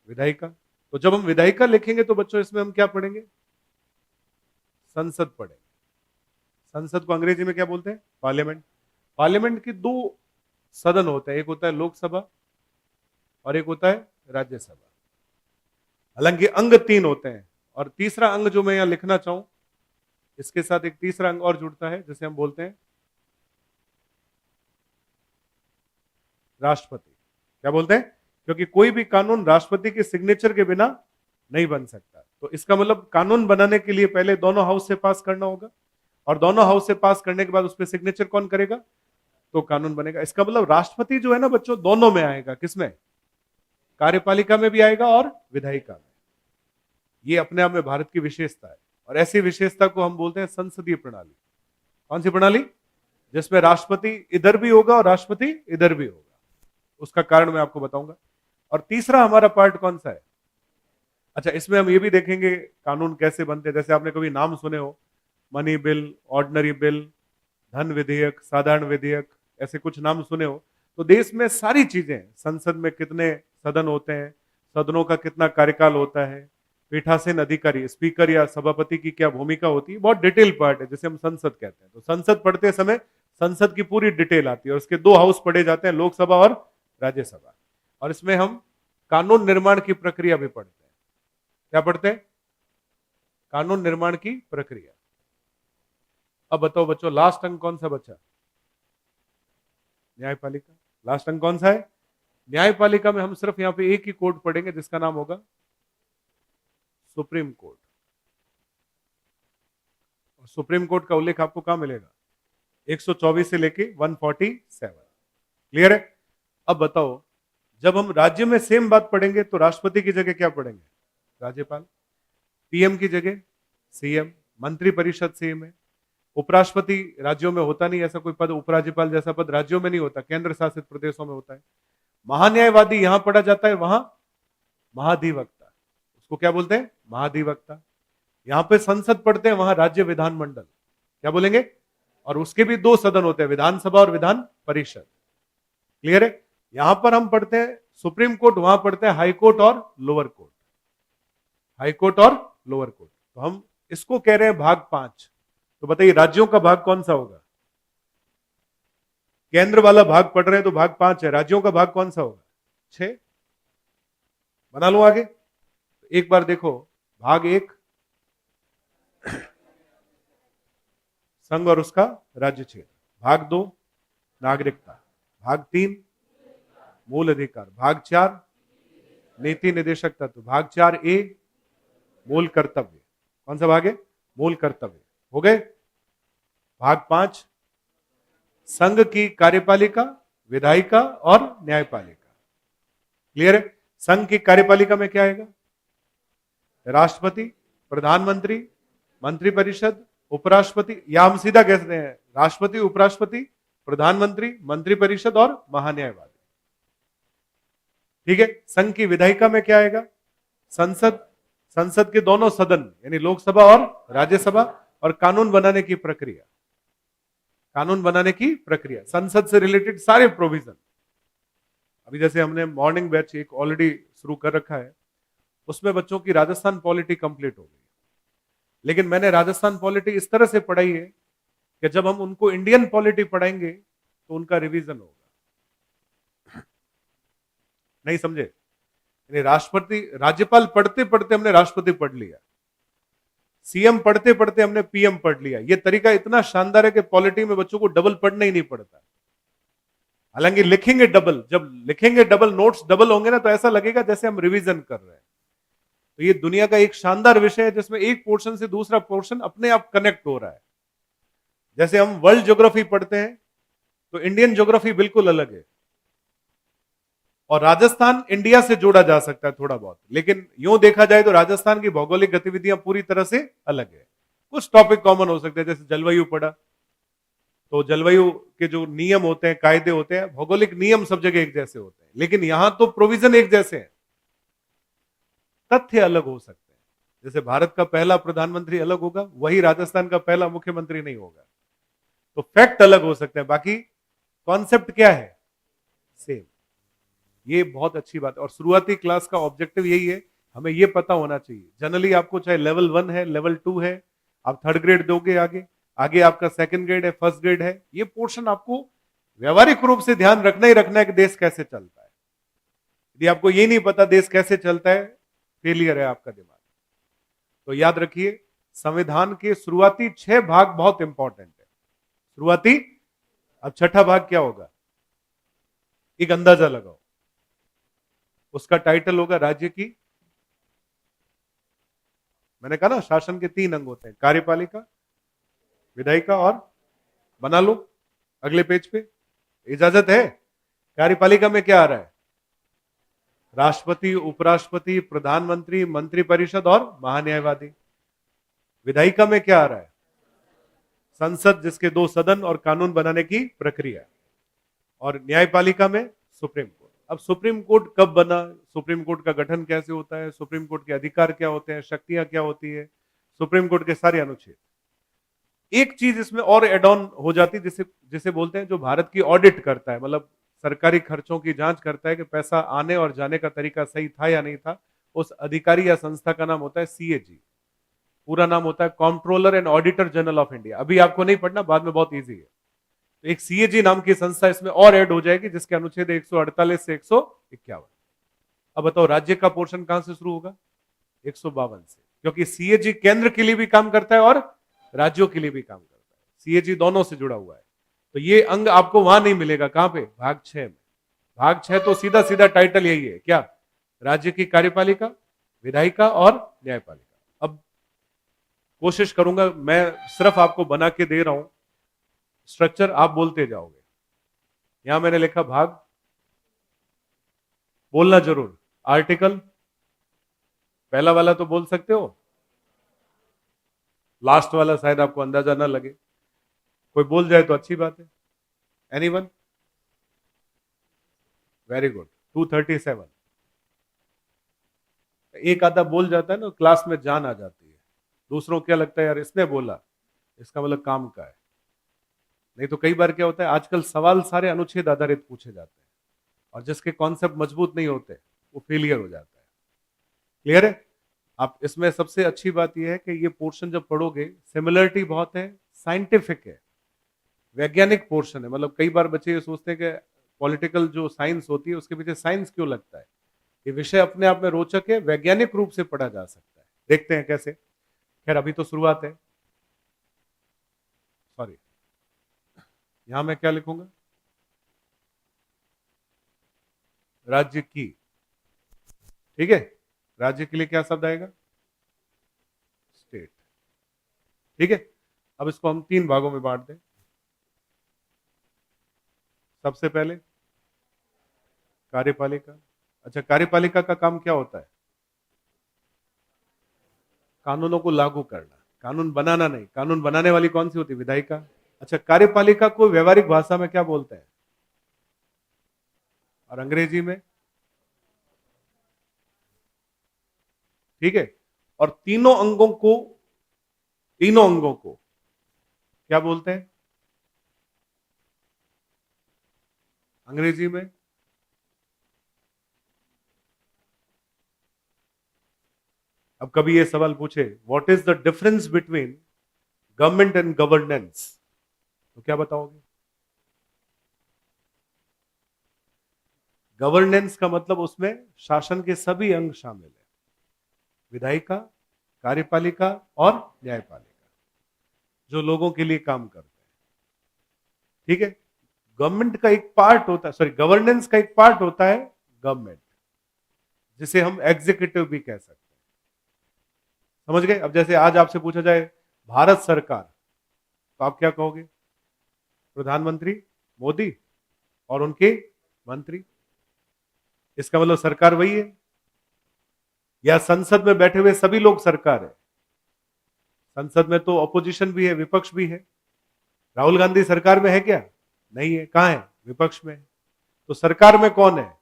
A: विधायिका। तो जब हम विधायिका लिखेंगे तो बच्चों इसमें हम क्या पढ़ेंगे? संसद पढ़ेंगे। संसद को अंग्रेजी में क्या बोलते हैं? पार्लियामेंट। पार्लियामेंट की 2 सदन होते हैं, एक होता है लोकसभा और एक होता है राज्यसभा। हालांकि अंग 3 होते हैं, और तीसरा अंग जो मैं यहां लिखना चाहूं, इसके साथ एक तीसरा अंग और जुड़ता है जिसे हम बोलते हैं राष्ट्रपति। क्या बोलते हैं? क्योंकि कोई भी कानून राष्ट्रपति के सिग्नेचर के बिना नहीं बन सकता। तो इसका मतलब कानून बनाने के लिए पहले दोनों हाउस से पास करना होगा, और दोनों हाउस से पास करने के बाद उस पर सिग्नेचर कौन करेगा? तो कानून बनेगा। इसका मतलब राष्ट्रपति जो है ना बच्चों, दोनों में आएगा। किसमें? कार्यपालिका में भी आएगा और विधायिका में। ये अपने आप में भारत की विशेषता है, और ऐसी विशेषता को हम बोलते हैं संसदीय प्रणाली। कौन सी प्रणाली? जिसमें राष्ट्रपति इधर भी होगा और राष्ट्रपति इधर भी होगा। उसका कारण मैं आपको बताऊंगा। और तीसरा हमारा पार्ट कौन सा है? अच्छा, इसमें हम ये भी देखेंगे कानून कैसे बनते हैं। जैसे आपने कभी नाम सुने हो, मनी बिल, ऑर्डिनरी बिल, धन विधेयक, साधारण विधेयक, ऐसे कुछ नाम सुने हो। तो देश में सारी चीजें, संसद में कितने सदन होते हैं, सदनों का कितना कार्यकाल होता है, पीठासीन अधिकारी स्पीकर या सभापति की क्या भूमिका होती है, बहुत डिटेल पार्ट है जिसे हम संसद कहते हैं। तो संसद पढ़ते समय संसद की पूरी डिटेल आती है, और उसके 2 हाउस पढ़े जाते हैं, लोकसभा और राज्यसभा। और इसमें हम कानून निर्माण की प्रक्रिया भी पढ़ते हैं। क्या पढ़ते हैं? कानून निर्माण की प्रक्रिया। अब बताओ बच्चों, लास्ट अंक कौन सा बचा? न्यायपालिका। लास्ट अंक कौन सा है? न्यायपालिका में हम सिर्फ यहां पे एक ही कोर्ट पढ़ेंगे जिसका नाम होगा सुप्रीम कोर्ट। और सुप्रीम कोर्ट का उल्लेख आपको कहां मिलेगा? 124 से लेके 147। क्लियर है? अब बताओ, जब हम राज्य में सेम बात पढ़ेंगे तो राष्ट्रपति की जगह क्या पढ़ेंगे? राज्यपाल। पीएम की जगह सीएम। मंत्री परिषद सेम है। उपराष्ट्रपति राज्यों में होता नहीं ऐसा कोई पद, उपराज्यपाल जैसा पद राज्यों में नहीं होता, केंद्र शासित प्रदेशों में होता है। महान्यायवादी यहां पढ़ा जाता है, वहां महाधिवक्ता। उसको क्या बोलते हैं? महाधिवक्ता। यहां पे संसद पढ़ते हैं, वहां राज्य विधानमंडल। क्या बोलेंगे? और उसके भी 2 सदन होते हैं, विधानसभा और विधान परिषद। क्लियर है? यहां पर हम पढ़ते हैं सुप्रीम कोर्ट, वहां पढ़ते हैं हाई कोर्ट और लोअर कोर्ट। हाई कोर्ट और लोअर कोर्ट। तो हम इसको कह रहे हैं भाग 5। तो बताइए राज्यों का भाग कौन सा होगा? केंद्र वाला भाग पढ़ रहे हैं तो भाग 5 है। राज्यों का भाग कौन सा होगा? 6। बना लो आगे। एक बार देखो, भाग 1 संघ और उसका राज्य क्षेत्र, भाग 2 नागरिकता, भाग 3 मूल अधिकार, भाग 4 नीति निदेशक तत्व, भाग 4A मूल कर्तव्य। कौन सा भाग है? मूल कर्तव्य। हो गए। भाग 5 संघ की कार्यपालिका, विधायिका और न्यायपालिका। क्लियर है? संघ की कार्यपालिका में क्या आएगा? राष्ट्रपति, प्रधानमंत्री, मंत्रिपरिषद, उपराष्ट्रपति, या हम सीधा कह सकते हैं राष्ट्रपति, उपराष्ट्रपति, प्रधानमंत्री, मंत्रिपरिषद और महान्यायवादी। ठीक है? संघ की विधायिका में क्या आएगा? संसद, संसद के दोनों सदन यानी लोकसभा और राज्यसभा, और कानून बनाने की प्रक्रिया। कानून बनाने की प्रक्रिया, संसद से रिलेटेड सारे प्रोविजन। अभी जैसे हमने मॉर्निंग बैच एक ऑलरेडी शुरू कर रखा है, उसमें बच्चों की राजस्थान पॉलिटी कंप्लीट हो गई। लेकिन मैंने राजस्थान पॉलिटी इस तरह से पढ़ाई है कि जब हम उनको इंडियन पॉलिटी पढ़ाएंगे तो उनका रिवीजन होगा। नहीं समझे? यानी राष्ट्रपति, राज्यपाल पढ़ते पढ़ते हमने राष्ट्रपति पढ़ लिया, सीएम पढ़ते पढ़ते हमने पीएम पढ़ लिया। यह तरीका इतना शानदार है कि पॉलिटी में बच्चों को डबल पढ़ना ही नहीं पड़ता। हालांकि लिखेंगे डबल, जब लिखेंगे डबल, नोट्स डबल होंगे ना, तो ऐसा लगेगा जैसे हम रिवीजन कर रहे हैं। तो ये दुनिया का एक शानदार विषय है जिसमें एक पोर्शन से दूसरा पोर्शन अपने आप कनेक्ट हो रहा है। जैसे हम वर्ल्ड ज्योग्राफी पढ़ते हैं तो इंडियन ज्योग्राफी बिल्कुल अलग है, और राजस्थान इंडिया से जोड़ा जा सकता है थोड़ा बहुत, लेकिन यूं देखा जाए तो राजस्थान की भौगोलिक गतिविधियां पूरी तरह से अलग है। कुछ टॉपिक कॉमन हो सकते हैं, जैसे जलवायु पढ़ा तो जलवायु के जो नियम होते हैं, कायदे होते हैं, भौगोलिक नियम सब जगह एक जैसे होते हैं, लेकिन यहां तो प्रोविजन एक जैसे हैं, तथ्य अलग हो सकते हैं। जैसे भारत का पहला प्रधानमंत्री अलग होगा, वही राजस्थान का पहला मुख्यमंत्री नहीं होगा। तो फैक्ट अलग हो सकते हैं, बाकी कॉन्सेप्ट क्या है? सेम। ये बहुत अच्छी बात है, और शुरुआती क्लास का ऑब्जेक्टिव यही है, हमें ये पता होना चाहिए। जनरली आपको चाहे लेवल 1 है, लेवल 2 है, आप 3rd ग्रेड दोगे, आगे आगे आपका 2nd ग्रेड है, 1st ग्रेड है, ये पोर्शन आपको व्यवहारिक रूप से ध्यान रखना ही रखना है कि देश कैसे चलता है। यदि आपको ये नहीं पता देश कैसे चलता है, फेलियर है आपका दिमाग। तो याद रखिए, संविधान के शुरुआती 6 भाग बहुत इंपॉर्टेंट है। शुरुआती, अब छठा भाग क्या होगा, एक अंदाजा लगाओ। उसका टाइटल होगा राज्य की, मैंने कहा ना शासन के 3 अंग होते हैं, कार्यपालिका, विधायिका और, बना लो अगले पेज पे, इजाजत है। कार्यपालिका में क्या आ रहा है, राष्ट्रपति, उपराष्ट्रपति, प्रधानमंत्री, मंत्रिपरिषद और महान्यायवादी। विधायिका में क्या आ रहा है, संसद, जिसके 2 सदन और कानून बनाने की प्रक्रिया। और न्यायपालिका में सुप्रीम कोर्ट। अब सुप्रीम कोर्ट कब बना, सुप्रीम कोर्ट का गठन कैसे होता है, सुप्रीम कोर्ट के अधिकार क्या होते हैं, शक्तियां क्या होती है, सुप्रीम कोर्ट के सारे अनुच्छेद। एक चीज इसमें और एड ऑन हो जाती है, जिसे जिसे बोलते हैं, जो भारत की ऑडिट करता है, मतलब सरकारी खर्चों की जांच करता है कि पैसा आने और जाने का तरीका सही था या नहीं था। उस अधिकारी या संस्था का नाम होता है सीएजी। पूरा नाम होता है controller and auditor general of India. अभी आपको नहीं पढ़ना, बाद में बहुत इजी है। तो एक सीएजी नाम की संस्था इसमें और ऐड हो जाएगी, जिसके अनुच्छेद 148 से 151। अब बताओ राज्य का पोर्शन कहां से शुरू होगा, 152 से, क्योंकि सीएजी केंद्र के लिए भी काम करता है और राज्यों के लिए भी काम करता है। सीएजी दोनों से जुड़ा हुआ है। तो ये अंग आपको वहां नहीं मिलेगा, कहां पे, भाग 6 में। भाग 6 तो सीधा सीधा टाइटल यही है, क्या, राज्य की कार्यपालिका, विधायिका और न्यायपालिका। अब कोशिश करूंगा, मैं सिर्फ आपको बना के दे रहा हूं, स्ट्रक्चर आप बोलते जाओगे। यहां मैंने लिखा भाग, बोलना जरूर, आर्टिकल, पहला वाला तो बोल सकते हो, लास्ट वाला शायद आपको अंदाजा ना लगे, कोई बोल जाए तो अच्छी बात है। Anyone, very good. 237, एक आधा बोल जाता है ना, क्लास में जान आ जाती है, दूसरों को क्या लगता है यार इसने बोला, इसका मतलब काम का है। नहीं तो कई बार क्या होता है, आजकल सवाल सारे अनुच्छेद आधारित पूछे जाते हैं, और जिसके कॉन्सेप्ट मजबूत नहीं होते वो फेलियर हो जाता है। क्लियर है। आप इसमें सबसे अच्छी बात यह है कि ये पोर्शन जब पढ़ोगे, सिमिलरिटी बहुत है, साइंटिफिक है, वैज्ञानिक पोर्शन है। मतलब कई बार बच्चे ये सोचते हैं कि पॉलिटिकल जो साइंस होती है उसके पीछे साइंस क्यों लगता है। ये विषय अपने आप में रोचक है, वैज्ञानिक रूप से पढ़ा जा सकता है। देखते हैं कैसे। खैर अभी तो शुरुआत है। सॉरी, यहां मैं क्या लिखूंगा, राज्य की, ठीक है। राज्य के लिए क्या शब्द आएगा, स्टेट, ठीक है। अब इसको हम 3 भागों में बांट दें। सबसे पहले कार्यपालिका। अच्छा, कार्यपालिका का काम क्या होता है, कानूनों को लागू करना, कानून बनाना नहीं। कानून बनाने वाली कौन सी होती है, विधायिका। अच्छा, कार्यपालिका को व्यवहारिक भाषा में क्या बोलते हैं, और अंग्रेजी में, ठीक है। और तीनों अंगों को क्या बोलते हैं अंग्रेजी में, अब कभी ये सवाल पूछे what is the difference between government and governance, तो क्या बताओगे। गवर्नेंस का मतलब उसमें शासन के सभी अंग शामिल है, विधायिका, कार्यपालिका और न्यायपालिका, जो लोगों के लिए काम करते हैं, ठीक है। गवर्नमेंट का एक पार्ट होता है, सॉरी, गवर्नेंस का एक पार्ट होता है गवर्नमेंट, जिसे हम एग्जीक्यूटिव भी कह सकते हैं। समझ गए। अब जैसे आज आपसे पूछा जाए भारत सरकार, तो आप क्या कहोगे, प्रधानमंत्री मोदी और उनके मंत्री। इसका मतलब सरकार वही है, या संसद में बैठे हुए सभी लोग सरकार है। संसद में तो अपोजिशन भी है, विपक्ष भी है। राहुल गांधी सरकार में है क्या, नहीं है, कहां है, विपक्ष में। तो सरकार में कौन है,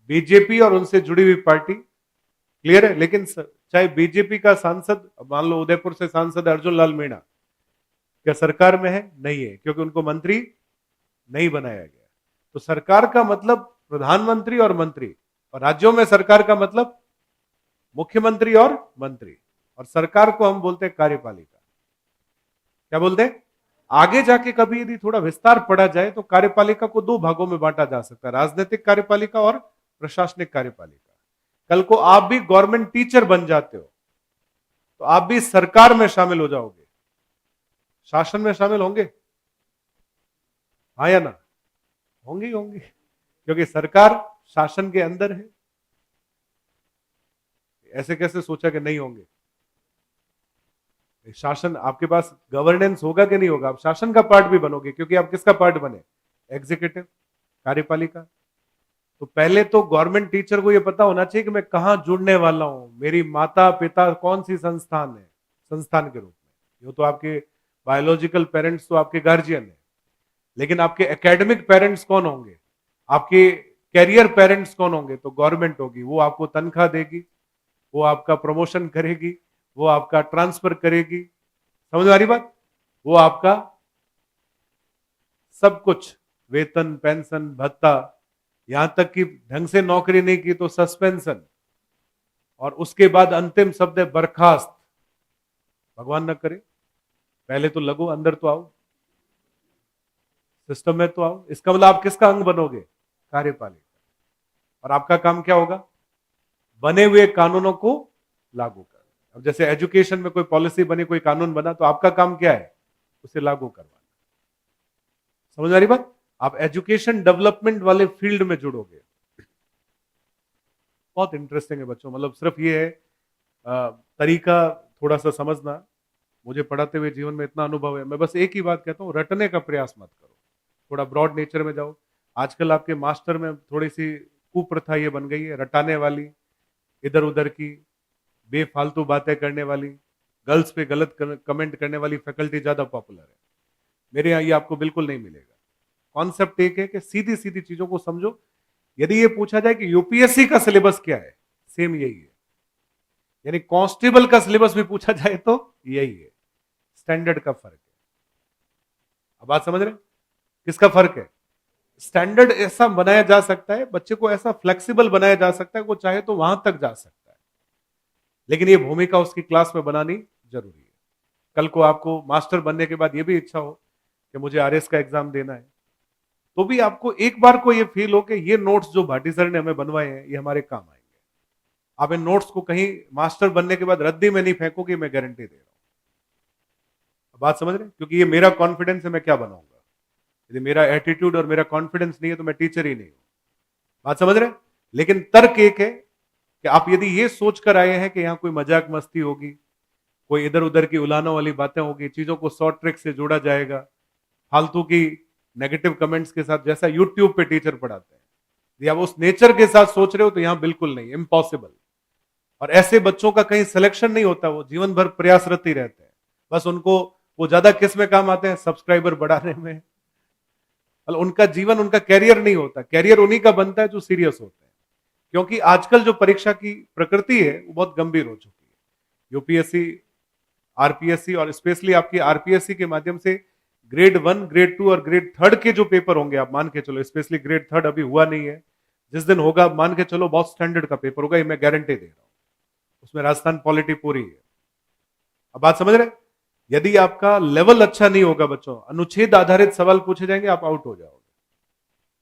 A: बीजेपी और उनसे जुड़ी हुई पार्टी। क्लियर है। लेकिन चाहे बीजेपी का सांसद, मान लो उदयपुर से सांसद अर्जुन लाल मीणा, क्या सरकार में है, नहीं है, क्योंकि उनको मंत्री नहीं बनाया गया। तो सरकार का मतलब प्रधानमंत्री और मंत्री, और राज्यों में सरकार का मतलब मुख्यमंत्री और मंत्री। और सरकार को हम बोलते हैं कार्यपालिका। क्या बोलते हैं, आगे जाके कभी यदि थोड़ा विस्तार पढ़ा जाए तो कार्यपालिका को दो भागों में बांटा जा सकता है, राजनीतिक कार्यपालिका और प्रशासनिक कार्यपालिका। कल को आप भी गवर्नमेंट टीचर बन जाते हो तो आप भी सरकार में शामिल हो जाओगे, शासन में शामिल होंगे, हाँ या ना? होंगे ही होंगे, क्योंकि सरकार शासन के अंदर है। ऐसे कैसे सोचा कि नहीं होंगे? शासन, आपके पास गवर्नेंस होगा कि नहीं होगा? आप शासन का पार्ट भी बनोगे, क्योंकि आप किसका पार्ट बने? एग्जीक्यूटिव, कार्यपालिका। तो पहले तो गवर्नमेंट टीचर को यह पता होना चाहिए कि मैं कहां जुड़ने वाला हूं, मेरी माता पिता कौन सी संस्थान है, संस्थान के रूप में। ये तो आपके बायोलॉजिकल पेरेंट्स तो आपके गार्जियन है, लेकिन आपके एकेडमिक पेरेंट्स कौन होंगे, आपके कैरियर पेरेंट्स कौन होंगे? तो गवर्नमेंट होगी। वो आपको तनख्वाह देगी, वो आपका प्रमोशन करेगी, वो आपका ट्रांसफर करेगी, समझ में आ रही बात? वो आपका सब कुछ, वेतन, पेंशन, भत्ता, यहां तक कि ढंग से नौकरी नहीं की तो सस्पेंशन, और उसके बाद अंतिम शब्द है बर्खास्त। भगवान न करे, पहले तो लगो, अंदर तो आओ, सिस्टम में तो आओ। इसका मतलब आप किसका अंग बनोगे? कार्यपालिका। और आपका काम क्या होगा? बने हुए कानूनों को लागू करना। अब जैसे एजुकेशन में कोई पॉलिसी बनी, कोई कानून बना, तो आपका काम क्या है? उसे लागू करवाना। समझ आ रही बात? आप एजुकेशन डेवलपमेंट वाले फील्ड में जुड़ोगे। बहुत इंटरेस्टिंग है बच्चों, मतलब सिर्फ ये है तरीका थोड़ा सा समझना। मुझे पढ़ाते हुए जीवन में इतना अनुभव है, मैं बस एक ही बात कहता हूं, रटने का प्रयास मत करो, थोड़ा ब्रॉड नेचर में जाओ। आजकल आपके मास्टर में थोड़ी सी कुप्रथा ये बन गई है, रटाने वाली, इधर उधर की बेफालतू बातें करने वाली, गर्ल्स पे गलत कमेंट करने वाली फैकल्टी ज्यादा पॉपुलर है। मेरे यहाँ ये आपको बिल्कुल नहीं मिलेगा। कॉन्सेप्ट एक है कि सीधी सीधी चीजों को समझो। यदि ये पूछा जाए कि यूपीएससी का सिलेबस क्या है, सेम यही है। यानी कांस्टेबल का सिलेबस भी पूछा जाए तो यही है। स्टैंडर्ड का फर्क है। अब बात समझ रहे? किसका फर्क है? स्टैंडर्ड ऐसा बनाया जा सकता है, बच्चे को ऐसा फ्लेक्सिबल बनाया जा सकता है, वो चाहे तो वहां तक जा सकता है, लेकिन ये भूमिका उसकी क्लास में बनानी जरूरी है। कल को आपको मास्टर बनने के बाद ये भी इच्छा हो कि मुझे आरएस का एग्जाम देना है, तो भी आपको एक बार को ये फील हो कि ये नोट्स जो भाटी सर ने हमें बनवाए हैं ये हमारे काम आएंगे। आप इन नोट्स को कहीं मास्टर बनने के बाद रद्दी में नहीं फेंकोगे, मैं गारंटी दे रहा हूं। बात समझ रहे? क्योंकि ये मेरा कॉन्फिडेंस है, मैं क्या बनाऊंगा। यदि मेरा एटीट्यूड और मेरा कॉन्फिडेंस नहीं है तो मैं टीचर ही नहीं हूं। बात समझ रहे? लेकिन तर्क एक है कि आप यदि ये सोचकर आए हैं कि यहां कोई मजाक मस्ती होगी, कोई इधर उधर की उलाना वाली बातें होगी, चीजों को शॉर्ट ट्रिक से जोड़ा जाएगा, फालतू की नेगेटिव कमेंट्स के साथ, जैसा यूट्यूब पे टीचर पढ़ाते हैं, यदि आप उस नेचर के साथ सोच रहे हो तो यहां बिल्कुल नहीं, इम्पॉसिबल। और ऐसे बच्चों का कहीं सिलेक्शन नहीं होता, वो जीवन भर प्रयासरत ही रहते हैं। बस उनको वो ज्यादा किस में काम आते हैं? सब्सक्राइबर बढ़ाने में। उनका जीवन, उनका कैरियर नहीं होता। कैरियर उन्हीं का बनता है जो सीरियस होते हैं। क्योंकि आजकल जो परीक्षा की प्रकृति है वो बहुत गंभीर हो चुकी है। यूपीएससी, आरपीएससी, और स्पेशली आपकी आरपीएससी के माध्यम से ग्रेड 1, ग्रेड 2 और ग्रेड 3 के जो पेपर होंगे, आप मान के चलो, स्पेशली ग्रेड 3 अभी हुआ नहीं है, जिस दिन होगा मान के चलो बहुत स्टैंडर्ड का पेपर होगा, ये मैं गारंटी दे रहा हूं। उसमें राजस्थान पॉलिटी पूरी है। अब बात समझ रहे? यदि आपका लेवल अच्छा नहीं होगा बच्चों, अनुच्छेद आधारित सवाल पूछे जाएंगे, आप आउट हो जाओगे।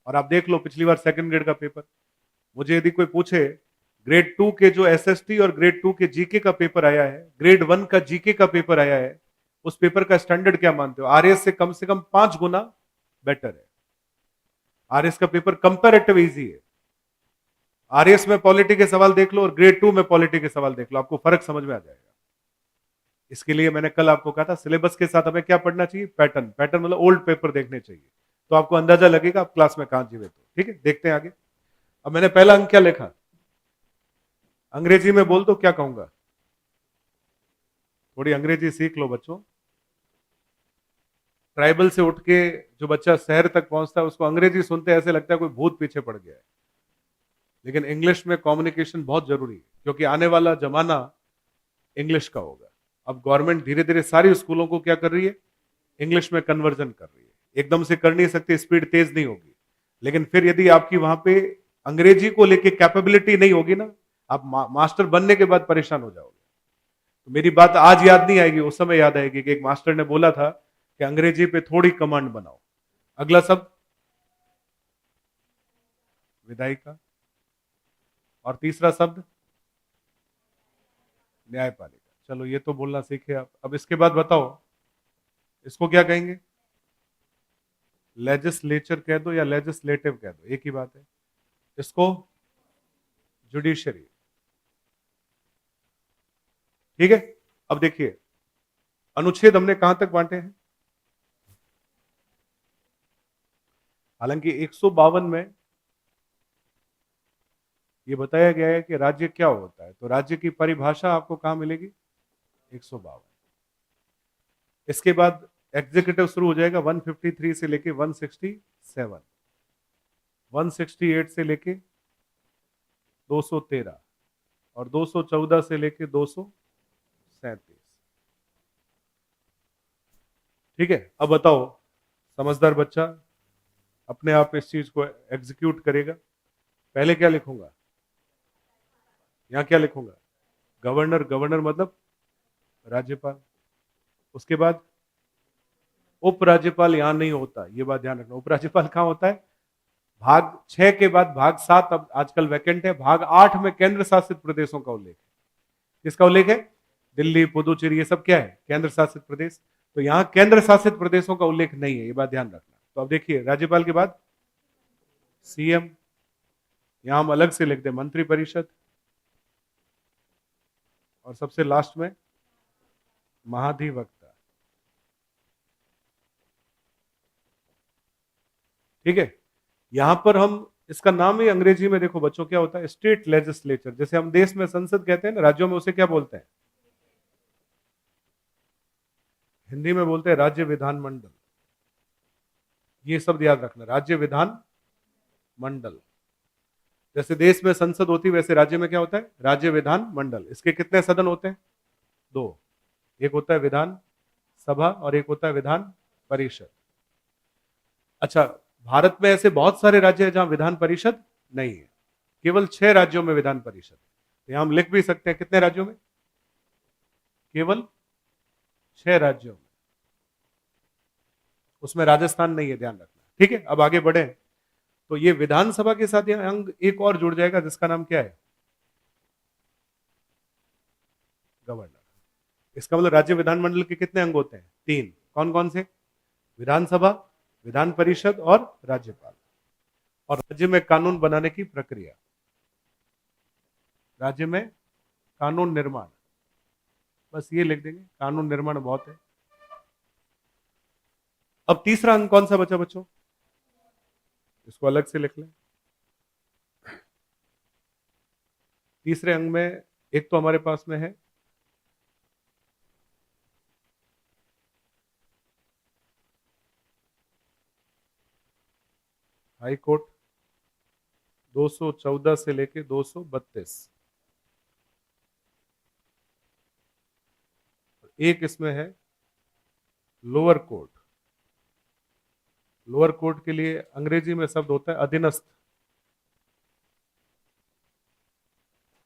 A: और आप देख लो पिछली बार सेकंड ग्रेड का पेपर, मुझे यदि कोई पूछे ग्रेड 2 के जो एसएसटी और ग्रेड 2 के जीके का पेपर आया है, ग्रेड 1 का जीके का पेपर आया है, उस पेपर का स्टैंडर्ड क्या मानते हो? आरएस से कम 5 गुना बेटर है। आरएस का पेपर कंपैरेटिव इजी है। आरएस में पॉलिटी के सवाल देख लो और ग्रेड 2 में पॉलिटी के सवाल देख लो, आपको फर्क समझ में आ जाएगा। इसके लिए मैंने कल आपको कहा था सिलेबस के साथ हमें क्या पढ़ना चाहिए? पैटर्न। पैटर्न मतलब ओल्ड पेपर देखने चाहिए, तो आपको अंदाजा लगेगा आप क्लास में कहां जीवित हो। ठीक है, देखते हैं आगे। अब मैंने पहला अंक क्या लिखा? अंग्रेजी में बोल दो, क्या कहूंगा? थोड़ी अंग्रेजी सीख लो बच्चों। ट्राइबल से उठ के जो बच्चा शहर तक पहुंचता है, उसको अंग्रेजी सुनते ऐसे लगता है कोई भूत पीछे पड़ गया है। लेकिन इंग्लिश में कम्युनिकेशन बहुत जरूरी है, क्योंकि आने वाला जमाना इंग्लिश का होगा। अब गवर्नमेंट धीरे धीरे सारी स्कूलों को क्या कर रही है? इंग्लिश में कन्वर्जन कर रही है। एकदम से कर नहीं सकती, स्पीड तेज नहीं होगी, लेकिन फिर यदि आपकी वहां पे अंग्रेजी को लेके कैपेबिलिटी नहीं होगी ना, आप मास्टर बनने के बाद परेशान हो जाओगे। तो मेरी बात आज याद नहीं आएगी, उस समय याद आएगी कि एक मास्टर ने बोला था कि अंग्रेजी पे थोड़ी कमांड बनाओ। अगला शब्द विधायिका, और तीसरा शब्द न्यायपालिका। चलो ये तो बोलना सीखे आप। अब इसके बाद बताओ इसको क्या कहेंगे? लेजिस्लेचर कह दो या लेजिस्लेटिव कह दो, एक ही बात है। इसको जुडिशरी। ठीक है, अब देखिए अनुच्छेद हमने कहां तक बांटे हैं? हालांकि 152 में ये बताया गया है कि राज्य क्या होता है, तो राज्य की परिभाषा आपको कहां मिलेगी? 152। इसके बाद एग्जीक्यूटिव शुरू हो जाएगा 153 से लेके 167, 168 से लेके 213 और 214 से लेके 237। ठीक है, अब बताओ समझदार बच्चा अपने आप इस चीज को एग्जीक्यूट करेगा। पहले क्या लिखूंगा? यहां क्या लिखूंगा? गवर्नर। गवर्नर मतलब राज्यपाल। उसके बाद उपराज्यपाल यहां नहीं होता, ये बात ध्यान रखना। उपराज्यपाल कहां होता है? भाग 6 के बाद भाग 7 अब आजकल वैकेंट है। भाग 8 में केंद्र शासित प्रदेशों का उल्लेख है। किसका उल्लेख है? दिल्ली, पुदुचेरी, ये सब क्या है? केंद्र शासित प्रदेश। तो यहां केंद्र शासित प्रदेशों का उल्लेख नहीं है, ये बात ध्यान रखना। तो अब देखिए राज्यपाल के बाद सीएम, यहां हम अलग से लिख दें मंत्री परिषद, और सबसे लास्ट में महाधिवक्ता। ठीक है, यहां पर हम इसका नाम ही अंग्रेजी में देखो बच्चों क्या होता है? State legislature. जैसे हम देश में संसद कहते हैं ना, राज्यों में उसे क्या बोलते हैं? हिंदी में बोलते हैं राज्य विधानमंडल। ये शब्द याद रखना, राज्य विधान मंडल। जैसे देश में संसद होती है वैसे राज्य में क्या होता है? राज्य विधान मंडल। इसके कितने सदन होते हैं? 2। एक होता है विधान सभा और एक होता है विधान परिषद। अच्छा, भारत में ऐसे बहुत सारे राज्य हैं जहां विधान परिषद नहीं है, केवल 6 राज्यों में विधान परिषद। तो यहां हम लिख भी सकते हैं कितने राज्यों में? केवल 6 राज्यों में। उसमें राजस्थान नहीं है, ध्यान रखना। ठीक है, अब आगे बढ़े तो ये विधानसभा के साथ यह अंग एक और जुड़ जाएगा जिसका नाम क्या है? गवर्नर। इसका मतलब राज्य विधानमंडल के कितने अंग होते हैं? 3। कौन कौन से? विधानसभा, विधान परिषद और राज्यपाल। और राज्य में कानून बनाने की प्रक्रिया, राज्य में कानून निर्माण, बस ये लिख देंगे, कानून निर्माण बहुत है। अब तीसरा अंग कौन सा बचा बच्चों? इसको अलग से लिख लें। तीसरे अंग में एक तो हमारे पास में है हाई कोर्ट, 214 से लेके 232। एक इसमें है लोअर कोर्ट। लोअर कोर्ट के लिए अंग्रेजी में शब्द होता है अधीनस्थ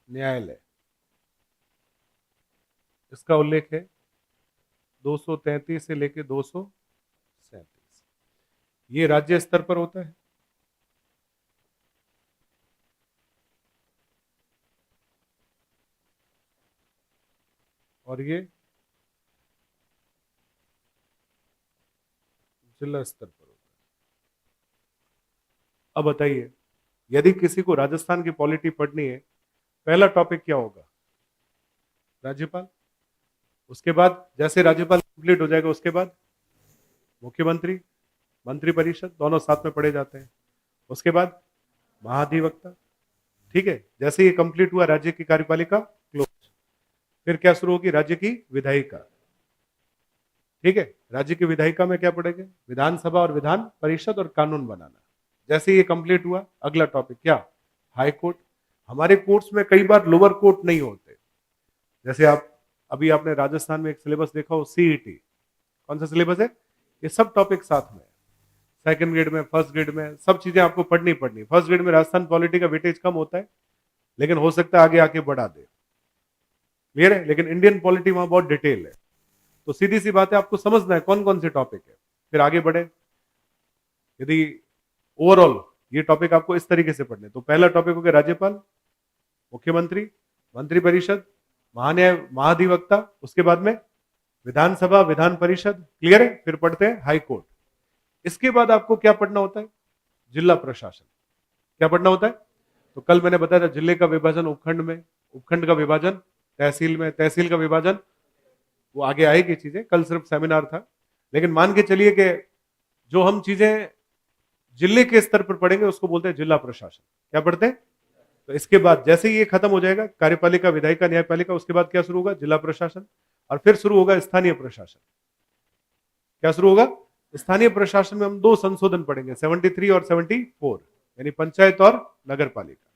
A: न्यायालय। इसका उल्लेख है 233 से लेके 237। ये राज्य स्तर पर होता है। और ये जिला स्तर पर होता है। अब बताइए यदि किसी को राजस्थान की पॉलिटी पढ़नी है, पहला टॉपिक क्या होगा? राज्यपाल। उसके बाद जैसे राज्यपाल कंप्लीट हो जाएगा उसके बाद मुख्यमंत्री, मंत्री परिषद, दोनों साथ में पढ़े जाते हैं। उसके बाद महाधिवक्ता। ठीक है, जैसे ये कंप्लीट हुआ राज्य की कार्यपालिका क्लोज। फिर क्या शुरू होगी? राज्य की विधायिका। ठीक है, राज्य की विधायिका में क्या पढ़ेंगे? विधानसभा और विधान परिषद और कानून बनाना। जैसे ये कंप्लीट हुआ अगला टॉपिक क्या? High court. हमारे कोर्ट्स में कई बार लोअर कोर्ट नहीं होते। जैसे आप अभी आपने राजस्थान में एक सिलेबस देखा हो, सीईटी। कौन सा सिलेबस है? ये सब टॉपिक साथ में, सेकंड ग्रेड में, फर्स्ट ग्रेड में, सब चीजें आपको पढ़नी पड़नी। फर्स्ट ग्रेड में राजस्थान पॉलिटी का वेटेज कम होता है, लेकिन हो सकता है आगे आके बढ़ा दे। क्लियर है? लेकिन इंडियन पॉलिटी वहां बहुत डिटेल है। तो सीधी सी बात है, आपको समझना है कौन कौन से टॉपिक है, फिर आगे बढ़े। यदि ओवरऑल ये टॉपिक आपको इस तरीके से पढ़ने, तो पहला टॉपिक हो गया राज्यपाल, मुख्यमंत्री, मंत्रिपरिषद, महान्याय महाधिवक्ता, उसके बाद में विधानसभा, विधान परिषद, क्लियर है। फिर पढ़ते हैं हाई कोर्ट। इसके बाद आपको क्या पढ़ना होता है? जिला प्रशासन। क्या पढ़ना होता है? तो कल मैंने बताया था, जिले का विभाजन उपखंड में, उपखंड का विभाजन तहसील में, तहसील का विभाजन, वो आगे आएगी चीजें, कल सिर्फ सेमिनार था। लेकिन मान के चलिए कि जो हम चीजें जिले के स्तर पर पढ़ेंगे उसको बोलते हैं जिला प्रशासन। क्या पढ़ते हैं? तो इसके बाद जैसे ही ये खत्म हो जाएगा, कार्यपालिका, विधायिका, न्यायपालिका, उसके बाद क्या शुरू होगा? जिला प्रशासन। और फिर शुरू होगा स्थानीय प्रशासन। क्या शुरू होगा? स्थानीय प्रशासन में हम दो संशोधन पढ़ेंगे, 73 और 74, यानी पंचायत और नगर पालिका।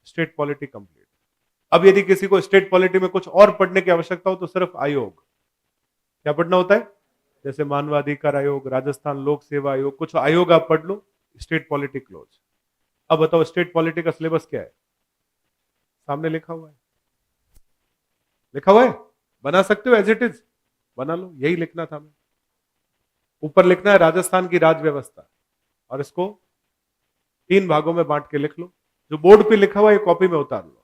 A: State polity complete. अब यदि किसी को स्टेट पॉलिटी में कुछ और पढ़ने की आवश्यकता हो तो सिर्फ आयोग। क्या पढ़ना होता है? जैसे मानवाधिकार आयोग, राजस्थान लोक सेवा आयोग, कुछ आयोग आप पढ़ लो, स्टेट पॉलिटी क्लोज। अब बताओ स्टेट पॉलिटी का सिलेबस क्या है? सामने लिखा हुआ है, लिखा हुआ है, बना सकते हो एज इट इज, बना लो, यही लिखना था। मैं ऊपर लिखना है राजस्थान की राज व्यवस्था, और इसको 3 भागों में बांट के लिख लो। जो बोर्ड पे लिखा हुआ है कॉपी में उतार लो।